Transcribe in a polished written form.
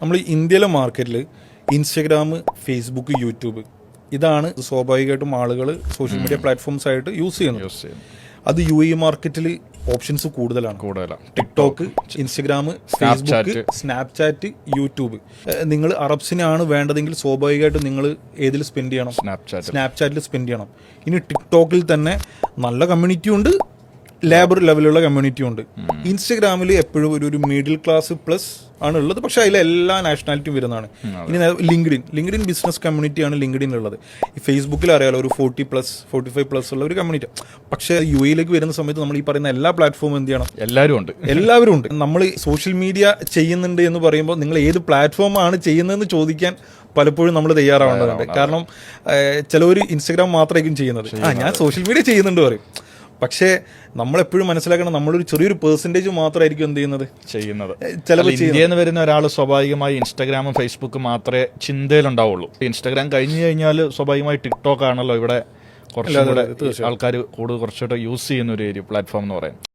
നമ്മൾ ഇന്ത്യയിലെ മാർക്കറ്റിൽ ഇൻസ്റ്റഗ്രാം, ഫേസ്ബുക്ക്, യൂട്യൂബ് ഇതാണ് സ്വാഭാവികമായിട്ടും ആളുകൾ സോഷ്യൽ മീഡിയ പ്ലാറ്റ്ഫോംസ് ആയിട്ട് യൂസ് ചെയ്യുന്നത്. അത് UAE മാർക്കറ്റിൽ ഓപ്ഷൻസ് കൂടുതലാണ്. TikTok, Instagram, Facebook, Snapchat, YouTube. നിങ്ങൾ അറബ്സിനാണ് വേണ്ടതെങ്കിൽ സ്വാഭാവികമായിട്ടും നിങ്ങൾ ഏതിൽ സ്പെൻഡ് ചെയ്യണം? സ്നാപ്ചാറ്റിൽ സ്പെൻഡ് ചെയ്യണം. ഇനി ടിക്ടോക്കിൽ തന്നെ നല്ല കമ്മ്യൂണിറ്റി ഉണ്ട്, ലേബർ ലെവലുള്ള കമ്മ്യൂണിറ്റി ഉണ്ട്. ഇൻസ്റ്റഗ്രാമിൽ എപ്പോഴും ഒരു മിഡിൽ ക്ലാസ് പ്ലസ് ആണ് ഉള്ളത്, പക്ഷെ അതിൽ എല്ലാ നാഷണാലിറ്റിയും വരുന്നതാണ്. ഇനി ലിങ്ക്ഡിൻ ബിസിനസ് കമ്മ്യൂണിറ്റിയാണ് ലിങ്ക്ഡിനുള്ളത്. ഈ ഫേസ്ബുക്കിൽ അറിയാലോ ഒരു 45+ ഉള്ള ഒരു കമ്മ്യൂണിറ്റി. പക്ഷേ UAEയിലേക്ക് വരുന്ന സമയത്ത് നമ്മൾ ഈ പറയുന്ന എല്ലാ പ്ലാറ്റ്ഫോമും എന്ത് ചെയ്യണം? എല്ലാവരും ഉണ്ട്. നമ്മൾ സോഷ്യൽ മീഡിയ ചെയ്യുന്നുണ്ട് എന്ന് പറയുമ്പോൾ നിങ്ങൾ ഏത് പ്ലാറ്റ്ഫോമാണ് ചെയ്യുന്നതെന്ന് ചോദിക്കാൻ പലപ്പോഴും നമ്മൾ തയ്യാറാവേണ്ടതുണ്ട്. കാരണം ചിലവർ ഇൻസ്റ്റഗ്രാം മാത്രമായിരിക്കും ചെയ്യുന്നത്. ഞാൻ സോഷ്യൽ മീഡിയ ചെയ്യുന്നുണ്ട് പറയും. പക്ഷേ നമ്മളെപ്പോഴും മനസ്സിലാക്കണം, നമ്മളൊരു ചെറിയൊരു പെർസെൻറ്റേജ് മാത്രമായിരിക്കും എന്ത് ചെയ്യുന്നത്. ഇന്ത്യയിൽ നിന്ന് വരുന്ന ഒരാൾ സ്വാഭാവികമായി ഇൻസ്റ്റാഗ്രാമും ഫേസ്ബുക്കും മാത്രമേ ചിന്തയിലുണ്ടാവുള്ളൂ. ഇൻസ്റ്റാഗ്രാം കഴിഞ്ഞു കഴിഞ്ഞാൽ സ്വാഭാവികമായി ടിക്ടോക്ക് ആണല്ലോ ഇവിടെ കുറച്ചുകൂടെ ആൾക്കാർ കുറച്ചുകൂടെ യൂസ് ചെയ്യുന്ന ഒരു പ്ലാറ്റ്ഫോം എന്ന് പറയുന്നത്.